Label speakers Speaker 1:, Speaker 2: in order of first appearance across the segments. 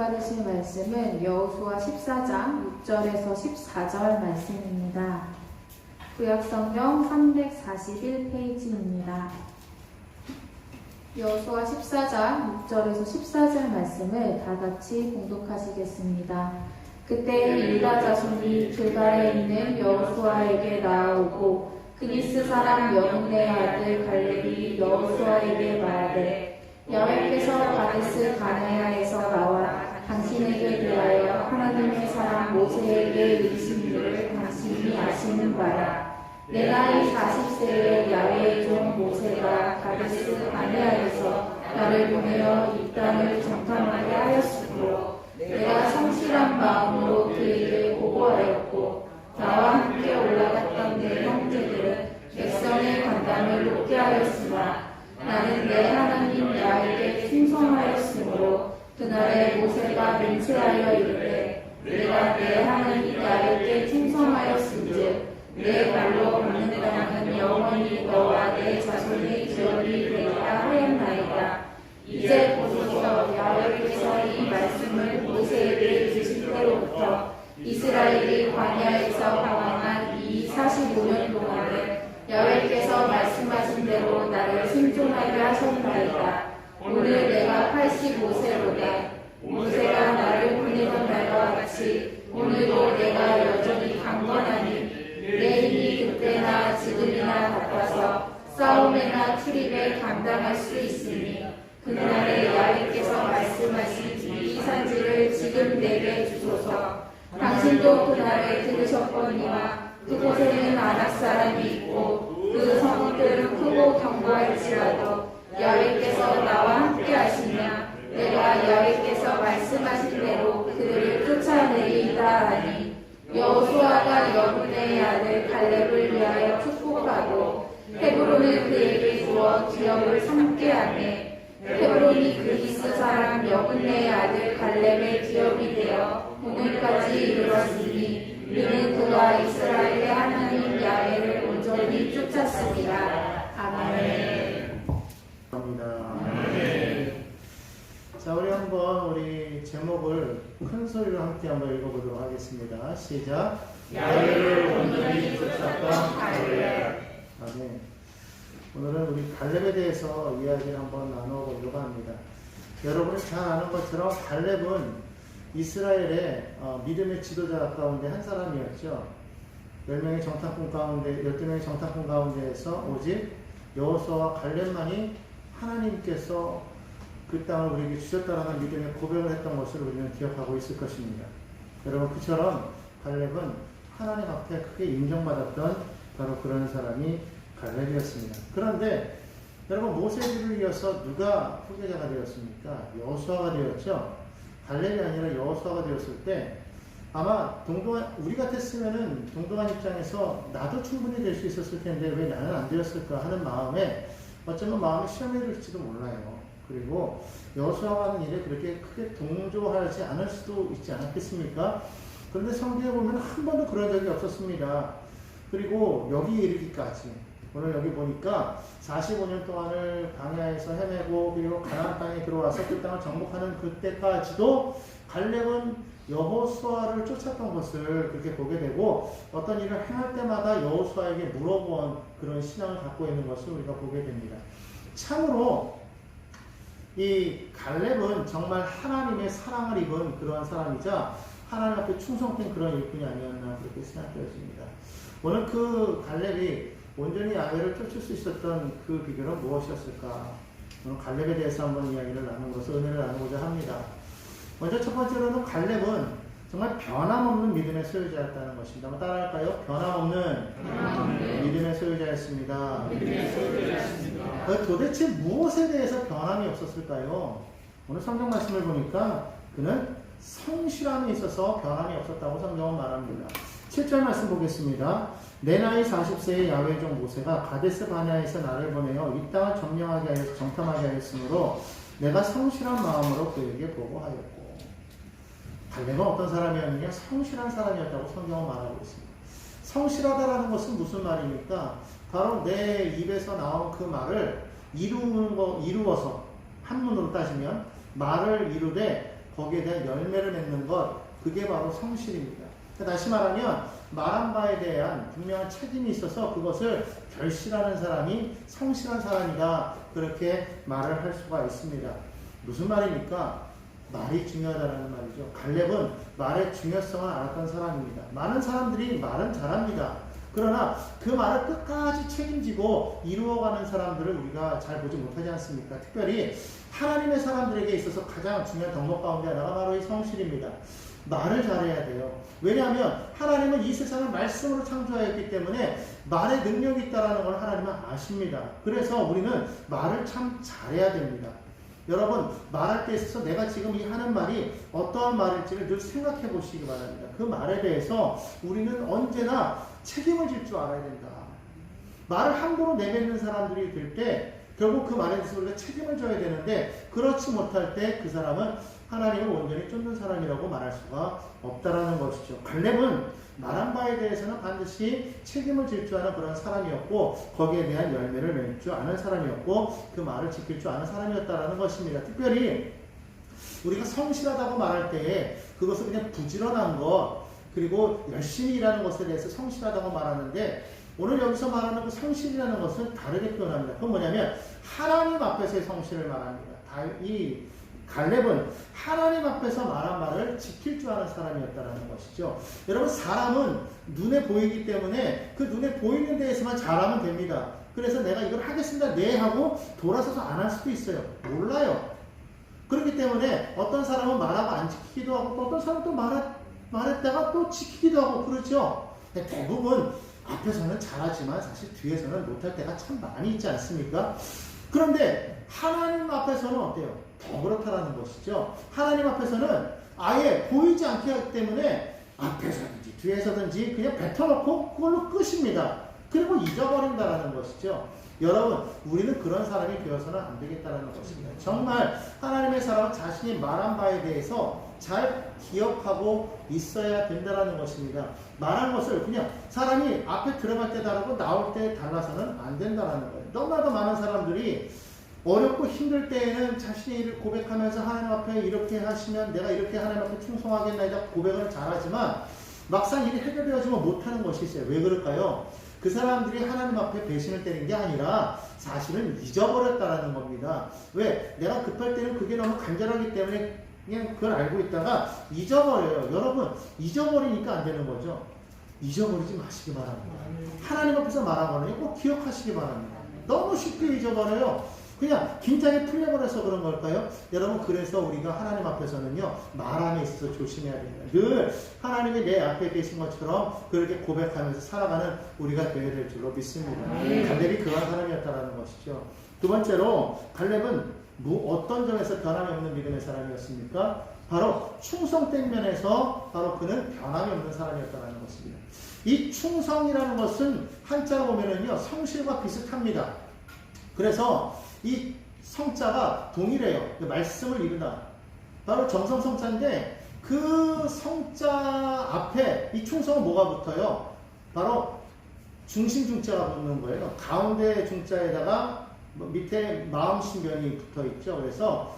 Speaker 1: 받으실 말씀은 여호수아 14장 6절에서 14절 말씀입니다. 구약성경 341페이지입니다. 여호수아 14장 6절에서 14절 말씀을 다 같이 봉독하시겠습니다. 그때 유다 자손이 길갈에 있는 여호수아에게 나아오고 그니스 사람 여분의 아들 갈렙이 여호수아에게 말하되 야훼께서 가데스 바네아에서 나와 당신에게 대하여 하나님의 사람 모세에게 이르신 일을 당신이 아시는 바라. 내 나이 40세에 야훼의 종 모세가 가데스 바네아에서 나를 보내어 이 땅을 정탐하게 하였으므로 내가 성실한 마음으로 그에게 보고하였고 나와 함께 올라갔던 내 형제들은 백성의 관담을 높게 하였으나 나는 내 하나님 야훼에게 충성하였으므로 그날에 모세가 맹세하여 이르되 내가 내 하나님 야훼에게 충성하였은즉 내 발로 밟는 땅은 영원히 너와 내 자손의 기업이 되리라 하였나이다. 이제 보소서 야훼께서 이 말씀을 모세에게 주신 때로부터 이스라엘이 광야에서 방황한 이 45년 동안에 야훼께서 말씀하신 대로 나를 생존하게 하셨나이다. 오늘 내가 85세로다. 모세가 나를 보내던 날과 같이 오늘도 내가 여전히 강건하니 내 힘이 그때나 지금이나 같아서 싸움이나 출입에 감당할 수 있으니 그날에 야훼께서 말씀하신 이 산지를 지금 내게 주소서. 당신도 그날에 들으셨거니와 그곳에는 아낙 사람이 있고 그 성읍들은 크고 견고할지라도 야훼께서 나와 함께 하시냐. 내가 야훼께서 말씀하신 대로 그들을 쫓아내리이다 하니 여호수아가 여분의 아들 갈렙을 위하여 축복하고 헤브론을 그에게 주어 기업을 삼게 하매 헤브론이 그니스 사람 여분의 아들 갈렙의 기업이 되어 오늘까지 이르렀으니 이는 그가 이스라엘의 하나님 야훼를 온전히 쫓았습니다. 아멘.
Speaker 2: 아멘. 자, 우리 한번 우리 제목을 큰 소리로 함께 한번 읽어보도록 하겠습니다. 시작.
Speaker 3: 야훼를 온전히 쫓았던 갈렙.
Speaker 2: 아멘. 오늘은 우리 갈렙에 대해서 이야기를 한번 나눠보려고 합니다. 여러분이 잘 아는 것처럼 갈렙은 이스라엘의 믿음의 지도자 가운데 한 사람이었죠. 10명의 정탐꾼 가운데, 12명의 정탐꾼 가운데에서 오직 여호수아와 갈렙만이 하나님께서 그 땅을 우리에게 주셨다라는 믿음의 고백을 했던 것을 우리는 기억하고 있을 것입니다. 여러분, 그처럼 갈렙은 하나님 앞에 크게 인정받았던 바로 그런 사람이 갈렙이었습니다. 그런데 여러분, 모세를 이어서 누가 후계자가 되었습니까? 여호수아가 되었죠. 갈렙이 아니라 여호수아가 되었을 때 아마 우리 같았으면은 동등한 입장에서 나도 충분히 될 수 있었을 텐데 왜 나는 안 되었을까 하는 마음에 어쩌면 마음이 시험에 들지도 몰라요. 그리고 여호수아가 하는 일에 그렇게 크게 동조하지 않을 수도 있지 않았겠습니까? 그런데 성경에 보면 한 번도 그런 적이 없었습니다. 그리고 여기 이르기까지 오늘 여기 보니까 45년 동안을 광야에서 헤매고 그리고 가나안 땅에 들어와서 그 땅을 정복하는 그때까지도 갈렙은 여호수아를 쫓았던 것을 그렇게 보게 되고 어떤 일을 행할 때마다 여호수아에게 물어본 그런 신앙을 갖고 있는 것을 우리가 보게 됩니다. 참으로 이 갈렙은 정말 하나님의 사랑을 입은 그러한 사람이자 하나님 앞에 충성된 그런 일꾼이 아니었나 그렇게 생각되어집니다. 오늘 그 갈렙이 온전히 야훼를 쫓을 수 있었던 그 비결은 무엇이었을까? 오늘 갈렙에 대해서 한번 이야기를 나누고서 은혜를 나누고자 합니다. 먼저 첫 번째로는 갈렙은 정말 변함없는 믿음의 소유자였다는 것입니다. 한번 따라할까요? 변함없는 믿음의 소유자였습니다. 도대체 무엇에 대해서 변함이 없었을까요? 오늘 성경 말씀을 보니까 그는 성실함에 있어서 변함이 없었다고 성경은 말합니다. 7절 말씀 보겠습니다. 내 나이 40세의 야훼의 종 모세가 가데스 바네아에서 나를 보내어 이 땅을 점령하게 하여서 정탐하게 하였으므로 내가 성실한 마음으로 그에게 보고하였고. 갈렙은 어떤 사람이었느냐? 성실한 사람이었다고 성경은 말하고 있습니다. 성실하다라는 것은 무슨 말입니까? 바로 내 입에서 나온 그 말을 이루어서 한문으로 따지면 말을 이루되 거기에 대한 열매를 맺는 것, 그게 바로 성실입니다. 다시 말하면 말한 바에 대한 분명한 책임이 있어서 그것을 결실하는 사람이 성실한 사람이다, 그렇게 말을 할 수가 있습니다. 무슨 말입니까? 말이 중요하다는 말이죠. 갈렙은 말의 중요성을 알았던 사람입니다. 많은 사람들이 말은 잘합니다. 그러나 그 말을 끝까지 책임지고 이루어가는 사람들을 우리가 잘 보지 못하지 않습니까? 특별히 하나님의 사람들에게 있어서 가장 중요한 덕목 가운데 하나가 바로 이 성실입니다. 말을 잘해야 돼요. 왜냐하면 하나님은 이 세상을 말씀으로 창조하였기 때문에 말의 능력이 있다는 걸 하나님은 아십니다. 그래서 우리는 말을 참 잘해야 됩니다. 여러분, 말할 때 있어서 내가 지금 이 하는 말이 어떠한 말일지를 늘 생각해 보시기 바랍니다. 그 말에 대해서 우리는 언제나 책임을 질 줄 알아야 된다. 말을 함부로 내뱉는 사람들이 될 때 결국 그 말에 대해서 우리가 책임을 져야 되는데, 그렇지 못할 때 그 사람은 하나님을 온전히 쫓는 사람이라고 말할 수가 없다라는 것이죠. 갈렙은 말한 바에 대해서는 반드시 책임을 질 줄 아는 그런 사람이었고, 거기에 대한 열매를 맺을 줄 아는 사람이었고, 그 말을 지킬 줄 아는 사람이었다라는 것입니다. 특별히 우리가 성실하다고 말할 때에 그것을 그냥 부지런한 것, 그리고 열심히 일하는 것에 대해서 성실하다고 말하는데, 오늘 여기서 말하는 그 성실이라는 것은 다르게 표현합니다. 그건 뭐냐면 하나님 앞에서의 성실을 말합니다. 이 갈렙은 하나님 앞에서 말한 말을 지킬 줄 아는 사람이었다는 것이죠. 여러분, 사람은 눈에 보이기 때문에 그 눈에 보이는 데에서만 잘하면 됩니다. 그래서 내가 이걸 하겠습니다, 네 하고 돌아서서 안 할 수도 있어요. 몰라요. 그렇기 때문에 어떤 사람은 말하고 안 지키기도 하고, 또 어떤 사람은 또 말했다가 또 지키기도 하고 그렇죠. 대부분 앞에서는 잘하지만 사실 뒤에서는 못할 때가 참 많이 있지 않습니까? 그런데 하나님 앞에서는 어때요? 더 그렇다라는 것이죠. 하나님 앞에서는 아예 보이지 않게 하기 때문에 앞에서든지 뒤에서든지 그냥 뱉어놓고 그걸로 끝입니다. 그리고 잊어버린다라는 것이죠. 여러분, 우리는 그런 사람이 되어서는 안 되겠다는 것입니다. 정말 하나님의 사람은 자신이 말한 바에 대해서 잘 기억하고 있어야 된다는 것입니다. 말한 것을 그냥 사람이 앞에 들어갈 때 다르고 나올 때 달라서는 안 된다는 거예요. 너무나도 많은 사람들이 어렵고 힘들 때에는 자신의 일을 고백하면서 하나님 앞에 이렇게 하시면 내가 이렇게 하나님 앞에 충성하겠나이다 고백을 잘하지만 막상 일이 해결되어지면 못하는 것이 있어요. 왜 그럴까요? 그 사람들이 하나님 앞에 배신을 때린 게 아니라 사실은 잊어버렸다라는 겁니다. 왜? 내가 급할 때는 그게 너무 간절하기 때문에 그냥 그걸 알고 있다가 잊어버려요. 여러분, 잊어버리니까 안 되는 거죠. 잊어버리지 마시기 바랍니다. 하나님 앞에서 말한 거는 꼭 기억하시기 바랍니다. 너무 쉽게 잊어버려요. 그냥 긴장이 풀려버려서 그런 걸까요? 여러분, 그래서 우리가 하나님 앞에서는요, 말함에 있어서 조심해야 됩니다. 늘 하나님이 내 앞에 계신 것처럼 그렇게 고백하면서 살아가는 우리가 되어야 될 줄로 믿습니다. 갈렙이 그런 사람이었다는 것이죠. 두 번째로, 갈렙은 어떤 점에서 변함이 없는 믿음의 사람이었습니까? 바로 충성된 면에서 바로 그는 변함이 없는 사람이었다는 것입니다. 이 충성이라는 것은 한자로 보면은요, 성실과 비슷합니다. 그래서 이 성자가 동일해요. 말씀을 이루다. 바로 정성성자인데 그 성자 앞에 이 충성은 뭐가 붙어요? 바로 중심중자가 붙는 거예요. 가운데 중자에다가 밑에 마음신변이 붙어 있죠. 그래서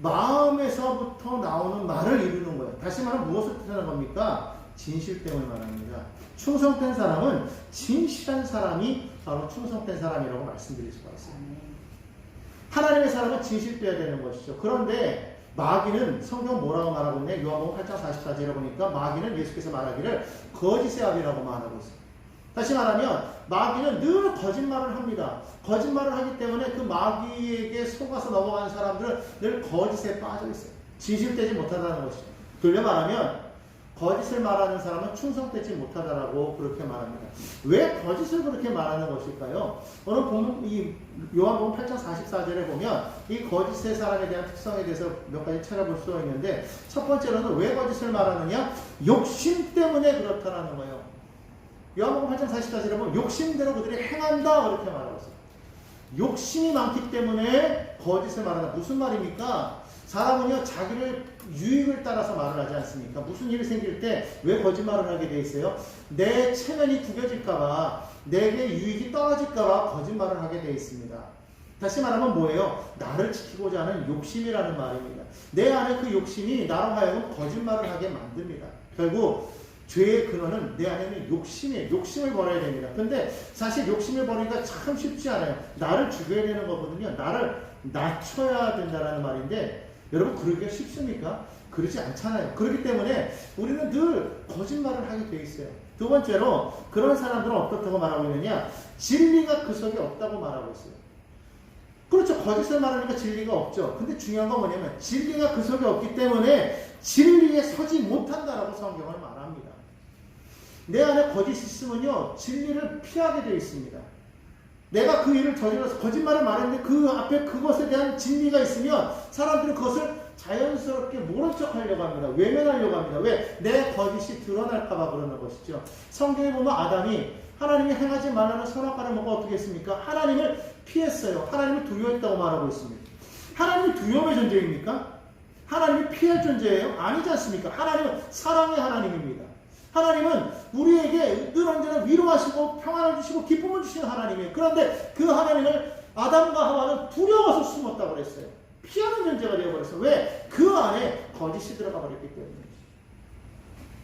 Speaker 2: 마음에서부터 나오는 말을 이루는 거예요. 다시 말하면 무엇을 뜻하는 겁니까? 진실됨을 말합니다. 충성된 사람은 진실한 사람이 바로 충성된 사람이라고 말씀드릴 수가 있어요. 하나님의 사람은 진실되어야 되는 것이죠. 그런데 마귀는 성경 뭐라고 말하고 있냐? 요한복음 8장 44절에 보니까 마귀는 예수께서 말하기를 거짓의 아비라고 말하고 있어요. 다시 말하면 마귀는 늘 거짓말을 합니다. 거짓말을 하기 때문에 그 마귀에게 속아서 넘어가는 사람들은 늘 거짓에 빠져 있어요. 진실되지 못하다는 것이죠. 돌려 말하면 거짓을 말하는 사람은 충성되지 못하다라고 그렇게 말합니다. 왜 거짓을 그렇게 말하는 것일까요? 오늘 이 요한복음 8장 44절에 보면 이 거짓의 사람에 대한 특성에 대해서 몇 가지 찾아볼 수가 있는데, 첫 번째로는 왜 거짓을 말하느냐? 욕심 때문에 그렇다라는 거예요. 요한복음 8장 44절에 보면 욕심대로 그들이 행한다 그렇게 말하고 있어요. 욕심이 많기 때문에 거짓을 말한다. 무슨 말입니까? 사람은요, 자기를 유익을 따라서 말을 하지 않습니까? 무슨 일이 생길 때 왜 거짓말을 하게 돼 있어요? 내 체면이 구겨질까봐, 내게 유익이 떨어질까봐 거짓말을 하게 돼 있습니다. 다시 말하면 뭐예요? 나를 지키고자 하는 욕심이라는 말입니다. 내 안에 그 욕심이 나로 하여금 거짓말을 하게 만듭니다. 결국 죄의 근원은 내 안에 있는 욕심이에요. 욕심을 버려야 됩니다. 근데 사실 욕심을 버리기가 참 쉽지 않아요. 나를 죽여야 되는 거거든요. 나를 낮춰야 된다는 말인데 여러분 그러기가 쉽습니까? 그러지 않잖아요. 그렇기 때문에 우리는 늘 거짓말을 하게 돼 있어요. 두 번째로 그런 사람들은 어떻다고 말하고 있느냐? 진리가 그 속에 없다고 말하고 있어요. 그렇죠. 거짓을 말하니까 진리가 없죠. 근데 중요한 건 뭐냐면 진리가 그 속에 없기 때문에 진리에 서지 못한다라고 성경을 말합니다. 내 안에 거짓이 있으면요 진리를 피하게 되어 있습니다. 내가 그 일을 저질러서 거짓말을 말했는데 그 앞에 그것에 대한 진리가 있으면 사람들은 그것을 자연스럽게 모른 척 하려고 합니다. 외면하려고 합니다. 왜? 내 거짓이 드러날까봐 그러는 것이죠. 성경에 보면 아담이 하나님이 행하지 말라는 선악과를 먹고 어떻게 했습니까? 하나님을 피했어요. 하나님을 두려워했다고 말하고 있습니다. 하나님이 두려움의 존재입니까? 하나님이 피할 존재예요? 아니지 않습니까? 하나님은 사랑의 하나님입니다. 하나님은 우리에게 늘 언제나 위로하시고 평안을 주시고 기쁨을 주시는 하나님이에요. 그런데 그 하나님을 아담과 하와는 두려워서 숨었다고 그랬어요. 피하는 존재가 되어버렸어요. 왜? 그 안에 거짓이 들어가 버렸기 때문이죠.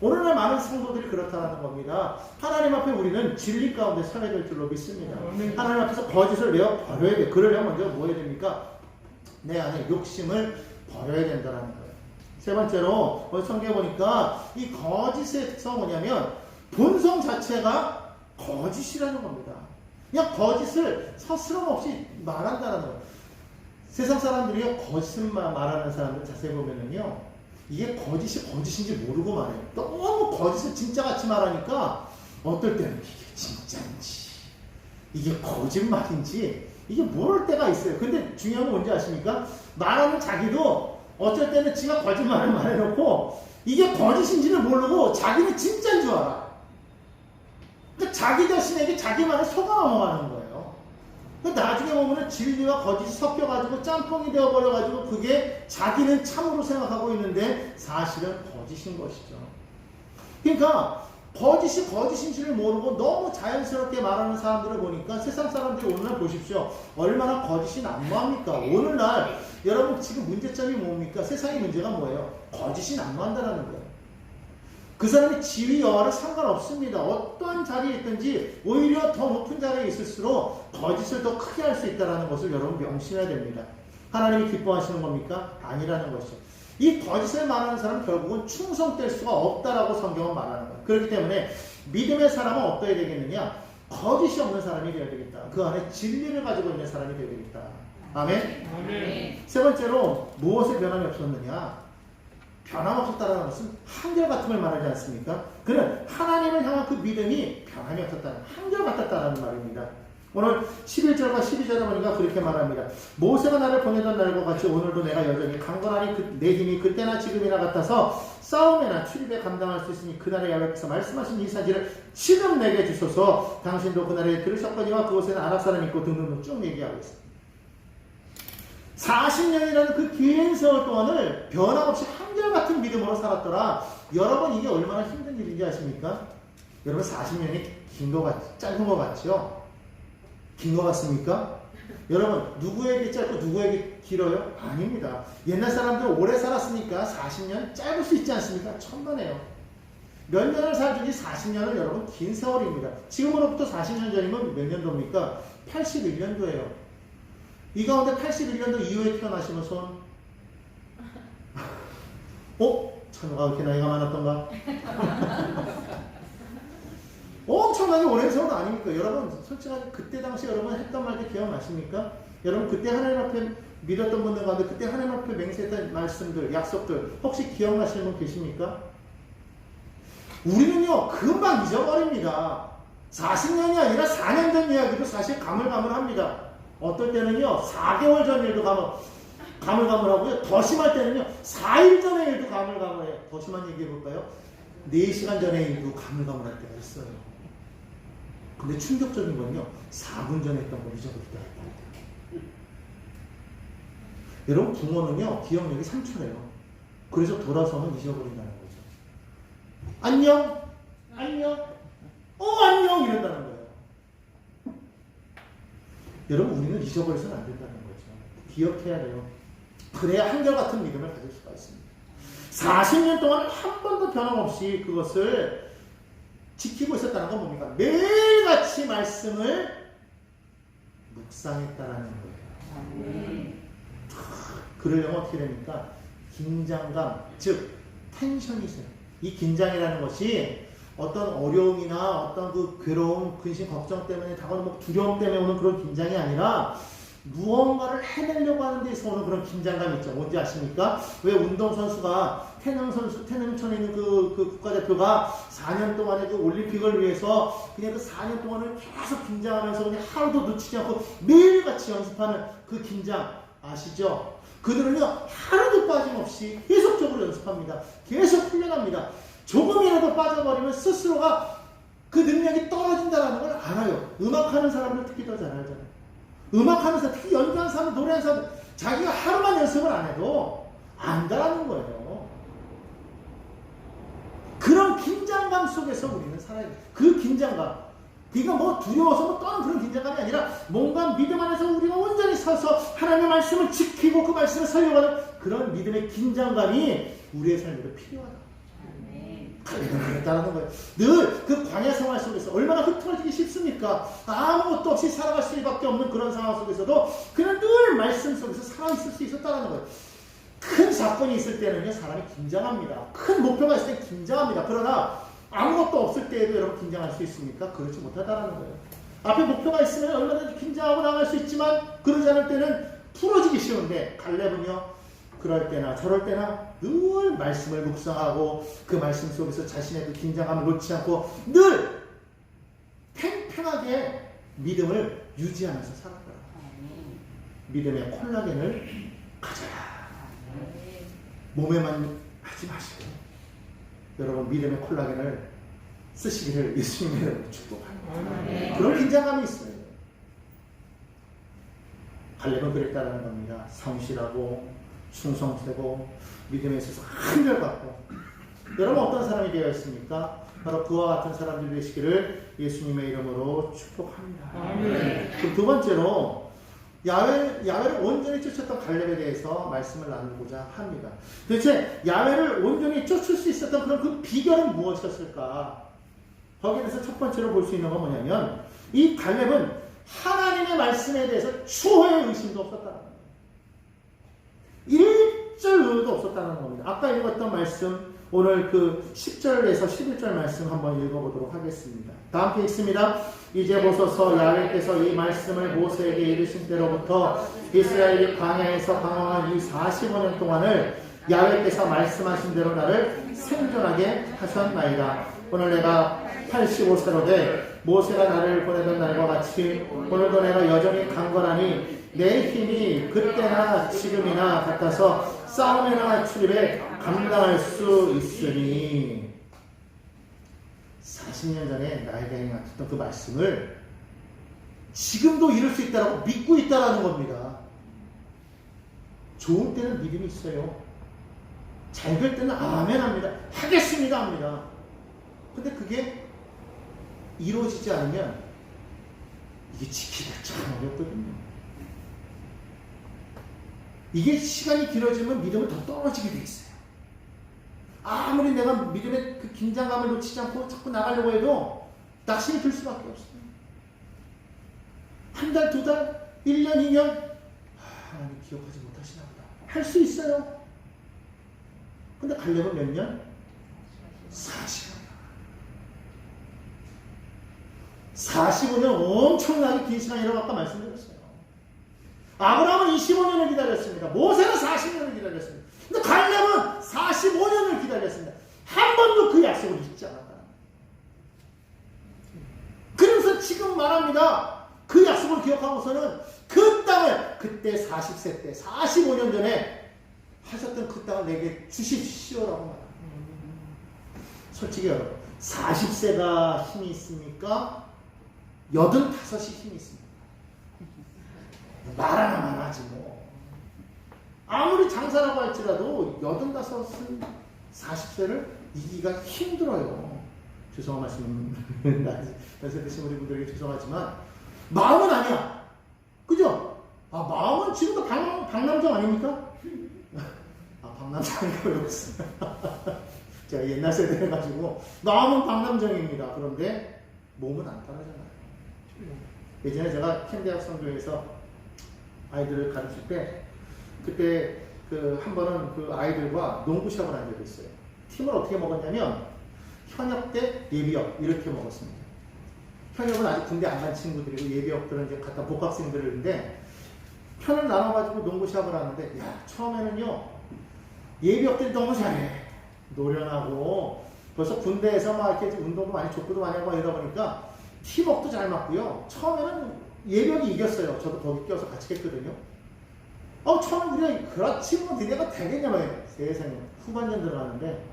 Speaker 2: 오늘날 많은 성도들이 그렇다는 겁니다. 하나님 앞에 우리는 진리 가운데 서야 될 줄로 믿습니다. 하나님 앞에서 거짓을 내어 버려야 돼. 그러려면 먼저 뭐 해야 됩니까? 내 안에 욕심을 버려야 된다는 거예요. 세 번째로 성경에 보니까 이 거짓의 특성은 뭐냐면 본성 자체가 거짓이라는 겁니다. 그냥 거짓을 서스럼 없이 말한다는 거예요. 세상 사람들이 거짓만 말하는 사람들 자세히 보면은요, 이게 거짓이 거짓인지 모르고 말해요. 너무 거짓을 진짜같이 말하니까 어떨 때는 이게 진짜인지 이게 거짓말인지 이게 모를 때가 있어요. 근데 중요한 건 뭔지 아십니까? 말하는 자기도 어쩔 때는 지가 거짓말을 말해놓고 이게 거짓인지는 모르고 자기는 진짜인 줄 알아. 그러니까 자기 자신에게 자기 말을 속아 넘어가는 거예요. 나중에 보면은 진리와 거짓이 섞여가지고 짬뽕이 되어버려가지고 그게 자기는 참으로 생각하고 있는데 사실은 거짓인 것이죠. 그러니까 거짓이 거짓인지를 모르고 너무 자연스럽게 말하는 사람들을 보니까 세상 사람들이 오늘날 보십시오. 얼마나 거짓이 난무합니까? 오늘날 여러분 지금 문제점이 뭡니까? 세상의 문제가 뭐예요? 거짓이 난무한다는 거예요. 그 사람이 지위 여하를 상관없습니다. 어떠한 자리에 있든지 오히려 더 높은 자리에 있을수록 거짓을 더 크게 할 수 있다는 것을 여러분 명심해야 됩니다. 하나님이 기뻐하시는 겁니까? 아니라는 것이죠. 이 거짓을 말하는 사람은 결국은 충성될 수가 없다라고 성경은 말하는 거예요. 그렇기 때문에 믿음의 사람은 어떠해야 되겠느냐? 거짓이 없는 사람이 되어야 되겠다. 그 안에 진리를 가지고 있는 사람이 되어야 되겠다. 아멘?
Speaker 3: 아멘.
Speaker 2: 세 번째로 무엇에 변함이 없었느냐? 변함없었다는 것은 한결같음을 말하지 않습니까? 그는 하나님을 향한 그 믿음이 변함이 없었다는, 한결같았다는 말입니다. 오늘 11절과 12절에 보니까 그렇게 말합니다. 모세가 나를 보내던 날과 같이 오늘도 내가 여전히 강건하니 내 힘이 그때나 지금이나 같아서 싸움에나 출입에 감당할 수 있으니 그날에 야훼께서 말씀하신 이 사실을 지금 내게 주소서. 당신도 그날에 들으셨거니와 그곳에는 아랍 사람이 있고 등등등 쭉 얘기하고 있습니다. 40년이라는 그 긴 세월 동안을 변함없이 한결같은 믿음으로 살았더라. 여러분 이게 얼마나 힘든 일인지 아십니까? 여러분 40년이 긴 거 짧은 거 같죠? 긴 거 같습니까? 여러분 누구에게 짧고 누구에게 길어요? 아닙니다. 옛날 사람들 오래 살았으니까 40년 짧을 수 있지 않습니까? 천만에요. 몇 년을 살든지 40년은 여러분 긴 세월입니다. 지금으로부터 40년 전이면 몇 년도입니까? 81년도예요. 이 가운데 81년도 이후에 태어나시면 손? 참가 그렇게 나이가 많았던가? 엄청나게 오랜 세월은 아닙니까? 여러분 솔직하게 그때 당시 여러분 했던 말들 기억나십니까? 여러분 그때 하나님 앞에 믿었던 분들 가운데 그때 하나님 앞에 맹세했던 말씀들, 약속들 혹시 기억나시는 분 계십니까? 우리는요 금방 잊어버립니다. 40년이 아니라 4년 전 이야기도 사실 가물가물합니다. 어떨 때는요 4개월 전 일도 가물가물하고요. 더 심할 때는요 4일 전의 일도 가물가물해요. 더 심한 얘기 해볼까요? 4시간 전의 일도 가물가물할 때가 있어요. 근데 충격적인 건요 4분 전에 했던 걸 잊어버리다 했다. 여러분 부모는요 기억력이 3초래요. 그래서 돌아서면 잊어버린다는 거죠. 안녕 안녕 안녕 이런다는 거예요. 여러분, 우리는 잊어버려서는 안 된다는 거죠. 기억해야 돼요. 그래야 한결같은 믿음을 가질 수가 있습니다. 40년 동안 한 번도 변함없이 그것을 지키고 있었다는 건 뭡니까? 매일같이 말씀을 묵상했다라는 거예요. 그러려면 어떻게 됩니까? 긴장감, 즉 텐션이 있어요. 이 긴장이라는 것이 어떤 어려움이나 어떤 그 괴로움, 근심, 걱정 때문에 다가오는 뭐 두려움 때문에 오는 그런 긴장이 아니라 무언가를 해내려고 하는 데서 오는 그런 긴장감이 있죠. 뭔지 아십니까? 왜 운동선수가 태능천에 있는 그 국가대표가 4년 동안의 그 올림픽을 위해서 그냥 그 4년 동안을 계속 긴장하면서 그냥 하루도 놓치지 않고 매일같이 연습하는 그 긴장 아시죠? 그들은요, 하루도 빠짐없이 계속적으로 연습합니다. 계속 훈련합니다. 조금이라도 빠져버리면 스스로가 그 능력이 떨어진다는 걸 알아요. 음악하는 사람들 특히 더 잘 알잖아요. 음악하는 사람, 특히 연주하는 사람, 노래하는 사람, 자기가 하루만 연습을 안 해도 안다라는 거예요. 그런 긴장감 속에서 우리는 살아야 돼요. 그 긴장감. 그러니까 뭐 두려워서 뭐 다른 그런 긴장감이 아니라 뭔가 믿음 안에서 우리가 온전히 서서 하나님의 말씀을 지키고 그 말씀을 살려가는 그런 믿음의 긴장감이 우리의 삶에도 필요하다. 그랬다는 거예요. 늘 그 광야 생활 속에서 얼마나 흐트러지기 쉽습니까? 아무것도 없이 살아갈 수밖에 없는 그런 상황 속에서도 그냥 늘 말씀 속에서 살아있을 수 있었다는 거예요. 큰 사건이 있을 때는요, 사람이 긴장합니다. 큰 목표가 있을 때 긴장합니다. 그러나 아무것도 없을 때에도 여러분 긴장할 수 있습니까? 그렇지 못하다는 거예요. 앞에 목표가 있으면 얼마든지 긴장하고 나갈 수 있지만 그러지 않을 때는 풀어지기 쉬운데 갈렙은요, 그럴 때나 저럴 때나 늘 말씀을 묵상하고 그 말씀 속에서 자신의 그 긴장감을 놓지 않고 늘 팽팽하게 믿음을 유지하면서 살았더라. 믿음의 콜라겐을 가져라. 몸에만 하지 마시고 여러분 믿음의 콜라겐을 쓰시기를 예수님의 이름으로 축복합니다. 그런 긴장감이 있어요. 갈렙은 그랬다는 겁니다. 성실하고 충성되고 믿음에 있어서 한결같고. 여러분 어떤 사람이 되어 있습니까? 바로 그와 같은 사람들이 되시기를 예수님의 이름으로 축복합니다. 그럼 두 번째로 야훼를 온전히 쫓았던 갈렙에 대해서 말씀을 나누고자 합니다. 도대체 야훼를 온전히 쫓을 수 있었던 그런 그 비결은 무엇이었을까? 거기에 대해서 첫 번째로 볼 수 있는 건 뭐냐면 이 갈렙은 하나님의 말씀에 대해서 추호의 의심도 없었다는 겁니다. 1절 의도 없었다는 겁니다. 아까 읽었던 말씀 오늘 그 10절에서 11절 말씀 한번 읽어보도록 하겠습니다. 다 함께 읽습니다. 이제 보소서 야훼께서 이 말씀을 모세에게 이르신 때로부터 이스라엘이 광야에서 방황한 이 45년 동안을 야훼께서 말씀하신 대로 나를 생존하게 하셨나이다. 오늘 내가 85세로 돼 모세가 나를 보내던 날과 같이 오늘도 내가 여전히 강건하니 내 힘이 그때나 지금이나 같아서 싸움이나 출입에 감당할 수 있으니 40년 전에 나에게 행했던 그 말씀을 지금도 이룰 수 있다고 믿고 있다라는 겁니다. 좋을 때는 믿음이 있어요. 잘 될 때는 아멘 합니다. 하겠습니다 합니다. 근데 그게 이루어지지 않으면 이게 지키기가 참 어렵거든요. 이게 시간이 길어지면 믿음은 더 떨어지게 돼 있어요. 아무리 내가 믿음의 그 긴장감을 놓치지 않고 자꾸 나가려고 해도 낙심이 들 수밖에 없어요. 한 달, 두 달, 1년, 2년 하나님 기억하지 못하시나 보다. 할 수 있어요. 근데 갈렙은 몇 년? 40년. 45년 엄청나게 긴 시간이라고 아까 말씀드렸어요. 아브라함은 25년을 기다렸습니다. 모세는 40년을 기다렸습니다. 근데 갈렙은 45년을 기다렸습니다. 한 번도 그 약속을 잊지 않았다. 그래서 지금 말합니다. 그 약속을 기억하고서는 그 땅을 그때 40세 때 45년 전에 하셨던 그 땅을 내게 주십시오라고 말합니다. 솔직히 여러분 40세가 힘이 있습니까? 85이 힘이 있습니다. 말하나만 하지 뭐. 아무리 장사라고 할지라도 85은 40세를 이기기가 힘들어요. 죄송한 말씀 연세 드신 우리 분들에게 죄송하지만 마음은 아니야. 마음은 지금도 박남정 아닙니까? 박남정이라고 외웠어요. 제가 옛날 세대 해가지고 마음은 박남정입니다. 그런데 몸은 안 따르잖아요. 예전에 제가 캠대학 선교에서 아이들을 가르칠 때 그때 한 번은 그 아이들과 농구 시합을 한 적이 있어요. 팀을 어떻게 먹었냐면 현역 대 예비역 이렇게 먹었습니다. 현역은 아직 군대 안 간 친구들이고 예비역들은 이제 갖다 복학생들인데 편을 나눠가지고 농구 시합을 하는데 처음에는요 예비역들이 너무 잘해. 노련하고 벌써 군대에서 막 이렇게 운동도 많이 족구도 많이 하고 이러다 보니까 팀워크도 잘 맞고요. 처음에는 예비역이 이겼어요. 저도 거기 껴서 같이 했거든요. 처음에 우리가 그렇지 뭐 니네가 되겠냐 말이에요. 세상에 후반전 들어가는데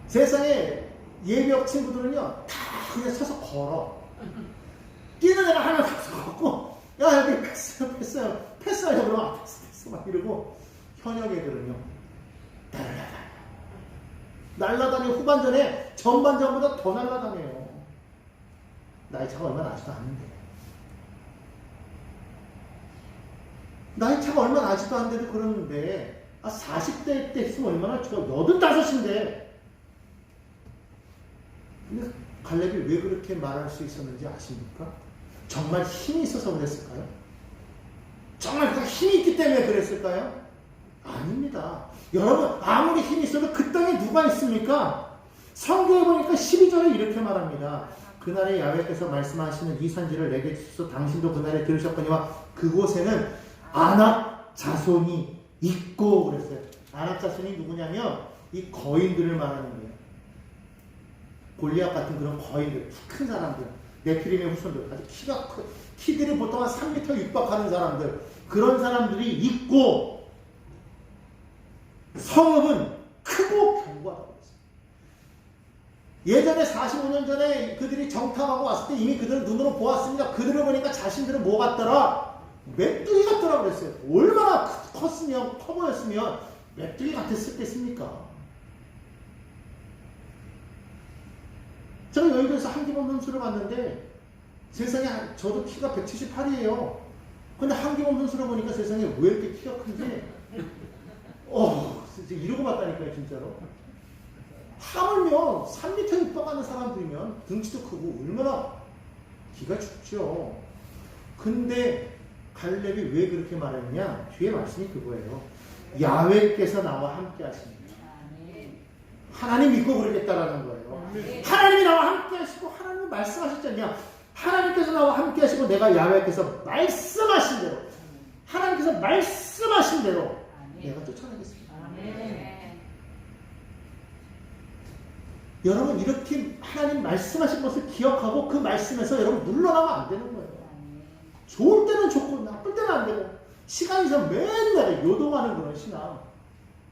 Speaker 2: 세상에 예비역 친구들은요 다 그냥 서서 걸어. 뛰는 애가 하나 걷고 야 여기 패스하려 그러면 패스 막 이러고 현역 애들은요 날라다니고 후반전에 전반전보다 더 날라다녀요. 나이 차가 얼마 나지도 않는데 나이 차가 얼마 나지도 않는데도 그러는데 40대 때 했으면 얼마나 좋아. 85인데 근데 갈렙이 왜 그렇게 말할 수 있었는지 아십니까? 정말 힘이 있어서 그랬을까요? 정말 그 힘이 있기 때문에 그랬을까요? 아닙니다. 여러분 아무리 힘이 있어도 그 땅에 누가 있습니까? 성경에 보니까 12절에 이렇게 말합니다. 그날에 야훼께서 말씀하시는 이 산지를 내게 주소서 당신도 그날에 들으셨거니와 그곳에는 아낙 자손이 있고 그랬어요. 아낙 자손이 누구냐면 이 거인들을 말하는 거예요. 골리앗 같은 그런 거인들, 키 큰 사람들, 네피림의 후손들, 아주 키들이 보통 한 3m 육박하는 사람들, 그런 사람들이 있고 성읍은 크고 견고하다고 했어요. 예전에 45년 전에 그들이 정탐하고 왔을 때 이미 그들은 눈으로 보았습니다. 그들을 보니까 자신들은 뭐 같더라? 메뚜기 같더라 그랬어요. 얼마나 커 보였으면 메뚜기 같았을 겠습니까? 제가 여의도에서 한기범 선수를 봤는데 세상에 저도 키가 178이에요. 근데 한기범 선수를 보니까 세상에 왜 이렇게 키가 큰지 진짜 이러고 봤다니까요 진짜로. 하물며 3m 육박하는 사람들이면 등치도 크고 얼마나 기가 죽죠. 근데 갈렙이 왜 그렇게 말했냐? 뒤에 말씀이 그거예요. 야훼께서 나와 함께 하십니다. 하나님 믿고 그러겠다라는 거예요. 하나님이 나와 함께 하시고 하나님이 말씀하셨잖냐. 하나님께서 나와 함께 하시고 내가 야훼께서 말씀하신 대로 하나님께서 말씀하신 대로 내가 쫓아내겠습니다. 여러분 이렇게 하나님 말씀하신 것을 기억하고 그 말씀에서 여러분 물러나면 안 되는 거예요. 좋을 때는 좋고 나쁠 때는 안 되고 시간이 있으면 맨날 요동하는 그런 신앙.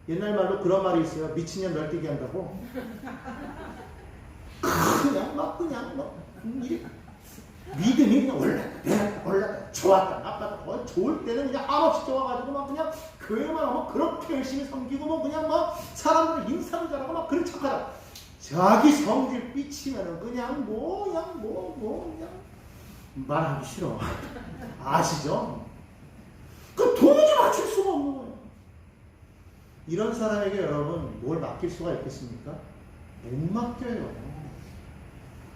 Speaker 2: 옛날 말로 그런 말이 있어요. 미친년 널뛰기 한다고. 그냥 믿음이 그냥 올랐다 좋았다 나빴다 좋을 때는 그냥 한없이 좋아가지고 막 그냥 교회만 하면 그렇게 열심히 섬기고 뭐 그냥 막 사람들 인사도 잘하고 막 그런 척하다. 자기 성질 삐치면은 그냥 그냥 말하기 싫어. 아시죠? 그 도무지 맞출 수가 없는 거예요. 이런 사람에게 여러분 뭘 맡길 수가 있겠습니까? 못 맡겨요.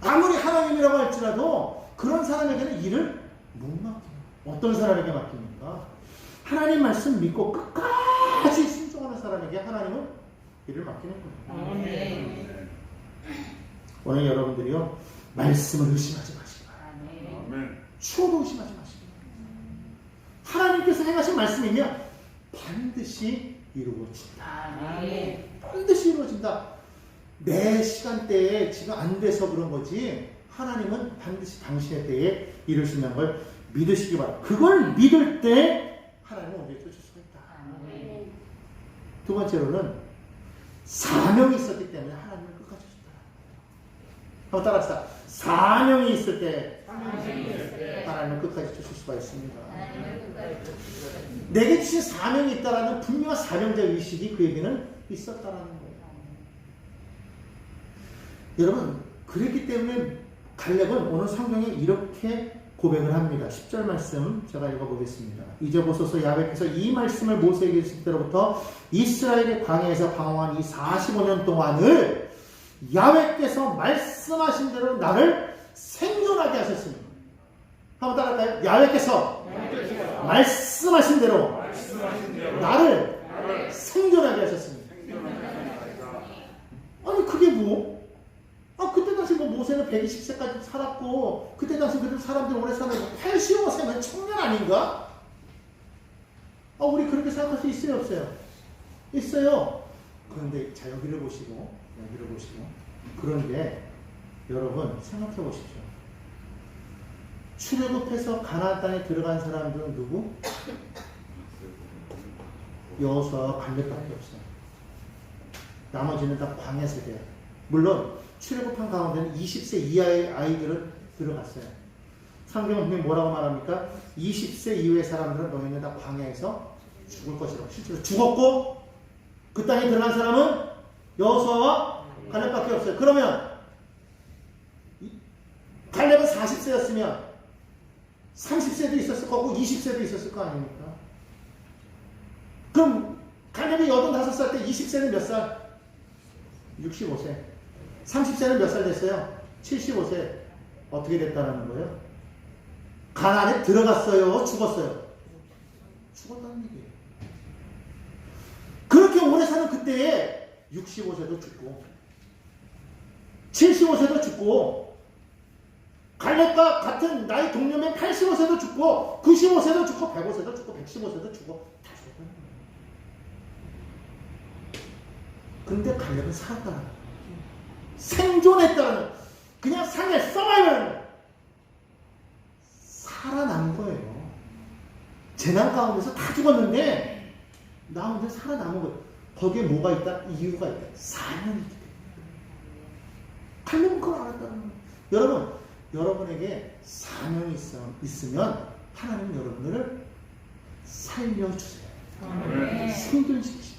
Speaker 2: 아무리 하나님이라고 할지라도 그런 사람에게는 일을 못 맡겨요. 어떤 사람에게 맡깁니까? 하나님 말씀 믿고 끝까지 순종하는 사람에게 하나님은 일을 맡기는 거예요. 오늘 여러분들이요 말씀을 의심하지 마시기 바랍니다. 추워도 의심하지 마시기 바랍니다. 하나님께서 행하신 말씀이면 반드시 이루어진다. 반드시 이루어진다. 내 시간대에 지금 안 돼서 그런 거지 하나님은 반드시 당신의 때에 이루신다는 걸 믿으시기 바랍니다. 그걸 믿을 때 하나님은 언제 쫓을 수가 있다. 두 번째로는 사명이 있었기 때문에 하나님을 끝까지 쫓았다. 한번 따라합시다. 사명이 있을 때 하나님을 끝까지 쫓을 수가 있습니다. 내게 주신 사명이 있다라는 분명한 사명자 의식이 그에게는 있었다라는 거예요. 여러분 그랬기 때문에 갈렙은 오늘 성경에 이렇게 고백을 합니다. 10절 말씀 제가 읽어보겠습니다. 이제 보소서 야훼께서 이 말씀을 모세에게 주실 때로부터 이스라엘의 광야에서 방황한 이 45년 동안을 야훼께서 말씀하신 대로 나를 생존하게 하셨습니다. 한번 따라할까요? 야훼께서 말씀하신 대로 나를 생존하게 하셨습니다. 아니 그게 뭐? 그때 당시 모세는 120세까지 살았고 그때 당시 그들 사람들 오래 사는 85세면 청년 아닌가? 우리 그렇게 생각할 수 있어요 없어요? 있어요. 그런데 자 여기를 보시고 그런데 여러분 생각해 보십시오. 출애굽해서 가나안 땅에 들어간 사람들은 누구? 여호수아와 갈렙밖에 없어요. 나머지는 다 광야 세대예요. 물론 출애굽한 가운데는 20세 이하의 아이들은 들어갔어요. 성경은 분명히 뭐라고 말합니까? 20세 이후의 사람들은 너희는 다 광야에서 죽을 것이라고 실제로 죽었고 그 땅에 들어간 사람은 여호수아와 갈렙밖에 없어요. 그러면 갈렙은 40세였으면 30세도 있었을 거고 20세도 있었을 거 아닙니까? 그럼 갈렙이 85살 때 20세는 몇 살? 65세. 30세는 몇 살 됐어요? 75세. 어떻게 됐다는 거예요? 가나안에 들어갔어요? 죽었어요? 죽었다는 얘기예요. 그렇게 오래 사는 그때에 65세도 죽고 75세도 죽고 갈렙과 같은 나이 동료면 85세도 죽고 95세도 죽고 105세도 죽고 115세도 죽고 다 죽었다는 거예요. 근데 갈렙은 살았다는 거예요. 생존했다는, 그냥 삶의 서바이벌 살아남은 거예요. 재난 가운데서 다 죽었는데 나 혼자 살아남은 거예요. 거기에 뭐가 있다? 이유가 있다. 사명이 있기 때문에. 갈렙은 그걸 알았다는 거예요. 여러분, 여러분에게 사명이 있으면 하나님은 여러분들을 살려주세요. 생존시키십니다.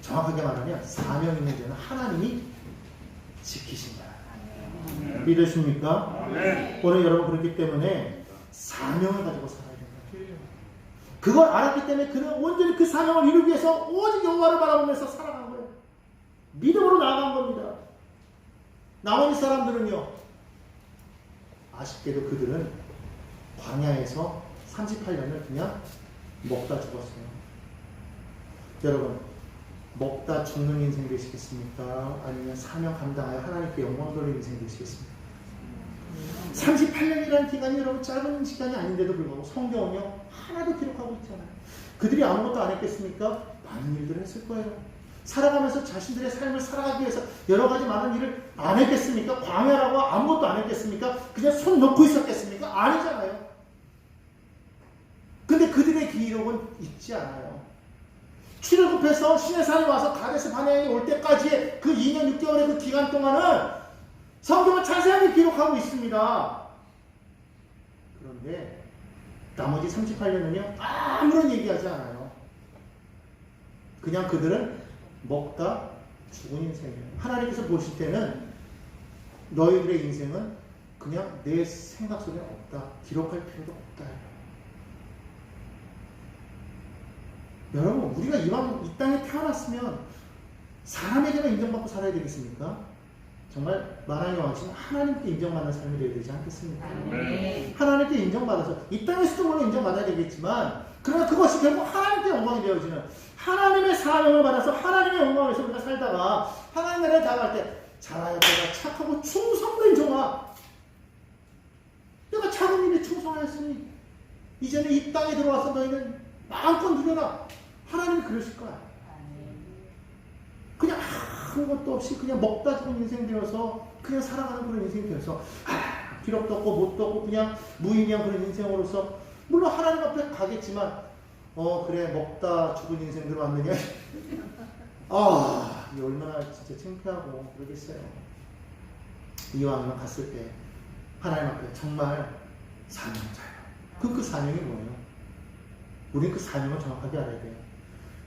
Speaker 2: 정확하게 말하면 사명 있는 자는 하나님이 지키신다. 믿으십니까? 오늘 여러분 그렇기 때문에 사명을 가지고 살아야 된다. 그걸 알았기 때문에 그는 온전히 그 사명을 이루기 위해서 오직 여호와를 바라보면서 살아간 거예요. 믿음으로 나아간 겁니다. 나머지 사람들은요, 아쉽게도 그들은 광야에서 38년을 그냥 먹다 죽었어요. 여러분, 먹다 죽는 인생 되시겠습니까? 아니면 사명 감당하여 하나님께 영광 돌리는 인생 되시겠습니까? 38년이라는 기간이 여러분 짧은 시간이 아닌데도 불구하고 성경은요 하나도 기록하고 있잖아요. 그들이 아무것도 안 했겠습니까? 많은 일들을 했을 거예요. 살아가면서 자신들의 삶을 살아가기 위해서 여러 가지 많은 일을 안 했겠습니까? 광야라고 아무것도 안 했겠습니까? 그냥 손 놓고 있었겠습니까? 아니잖아요. 근데 그들의 기록은 있지 않아요. 출애굽해서 시내산에 와서 가데스 바네아에 올 때까지의 그 2년 6개월의 그 기간 동안은 성경은 자세하게 기록하고 있습니다. 그런데 나머지 38년은요 아무런 얘기하지 않아요. 그냥 그들은 먹다 죽은 인생이에요. 하나님께서 보실 때는 너희들의 인생은 그냥 내 생각 속에 없다. 기록할 필요도 없다. 여러분, 우리가 이왕 이 땅에 태어났으면 사람에게만 인정받고 살아야 되겠습니까? 정말 만왕의 왕이신 하나님께 인정받는 삶이 되어야 되지 않겠습니까? 하나님께 인정받아서 이 땅에서도 물론 인정받아야 되겠지만 그러나 그것이 결국 하나님께 영광이 되어지는 하나님의 사명을 받아서 하나님의 영광을 위해서 우리가 살다가 하나님 나라에 나갈 때 잘하였다가 착하고 충성된 종아, 내가 작은 일에 충성하였으니 이제는 이 땅에 들어와서 너희는 마음껏 누려라. 하나님이 그러실 거야. 그냥 아무것도 없이 그냥 먹다 죽은 인생 되어서 그냥 살아가는 그런 인생이 되어서 기록도 없고 뭣도 없고 그냥 무의미한 그런 인생으로서 물론 하나님 앞에 가겠지만 그래 먹다 죽은 인생들 왔느냐 이게 얼마나 진짜 창피하고 그러겠어요. 이왕이면 갔을 때 하나님 앞에 정말 사명자예요. 그 사명이 뭐예요? 우리는 그 사명을 정확하게 알아야 돼요.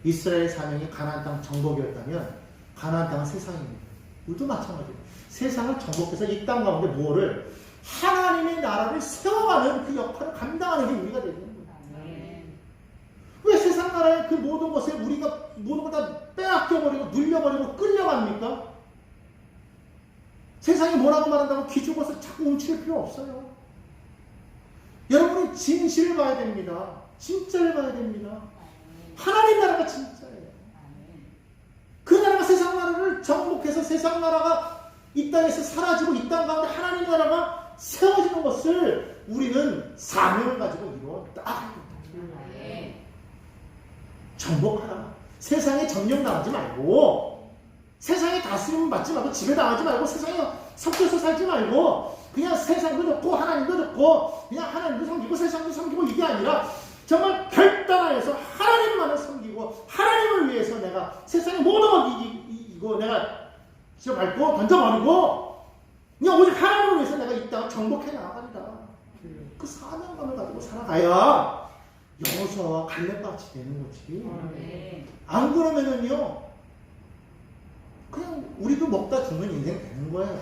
Speaker 2: 이스라엘 사명이 가나안 땅 정복이었다면 가나안 땅은 세상입니다. 우리도 마찬가지예요. 세상을 정복해서 이 땅 가운데 뭐를 하나님의 나라를 세워가는 그 역할을 감당하는 게 우리가 되는 거예요. 왜 세상 나라의 그 모든 것에 우리가 모든 걸 다 빼앗겨버리고 눌려버리고 끌려갑니까? 세상이 뭐라고 말한다고 기죽어서 자꾸 움츠릴 필요 없어요. 여러분이 진실을 봐야 됩니다. 진짜를 봐야 됩니다. 하나님 나라가 진짜예요. 그 나라가 세상 나라를 정복해서 세상 나라가 이 땅에서 사라지고 이 땅 가운데 하나님 나라가 세워지는 것을 우리는 사명을 가지고 이루었다. 정복하라. 세상에 점령당하지 말고 세상에 다스림 받지 말고 지배당하지 말고 세상에 섞여서 살지 말고 그냥 세상도 좋고 하나님도 좋고 그냥 하나님도 섬기고 세상도 섬기고 이게 아니라 정말 결단하여서 하나님만을 섬기고 하나님을 위해서 내가 세상의 모든 걸 이거 내가 지어 밟고 던져버리고 그냥 오직 하나님을 위해서 내가 이 땅을 정복해 나가리라. 그 사명감을 가지고 살아가야 여호수아와 갈렙같이 되는 거지. 안 그러면은요 그냥 우리도 먹다 죽는 인생 되는 거예요.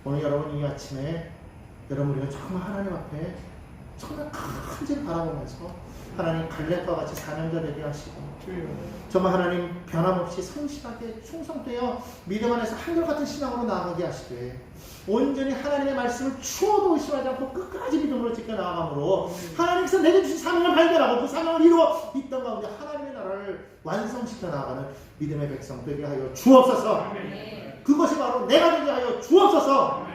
Speaker 2: 오늘 여러분 이 아침에 여러분 우리가 정말 하나님 앞에 정말 간절히 바라보면서 하나님 갈렙과 같이 사명자 되게 하시고 정말 하나님 변함없이 성실하게 충성되어 믿음 안에서 한결같은 신앙으로 나아가게 하시되 온전히 하나님의 말씀을 추워도 의심하지 않고 끝까지 믿음으로 지켜나가므로 하나님께서 내게 주신 사명을 발견하고 그 사명을 이루어 이 땅 가운데 하나님의 나라를 완성시켜 나가는 믿음의 백성 되게 하여 주옵소서. 그것이 바로 내가 되게 하여 주옵소서.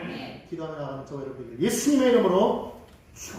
Speaker 2: 기도하며 나가는 저 여러분들 예수님의 이름으로 축원합니다.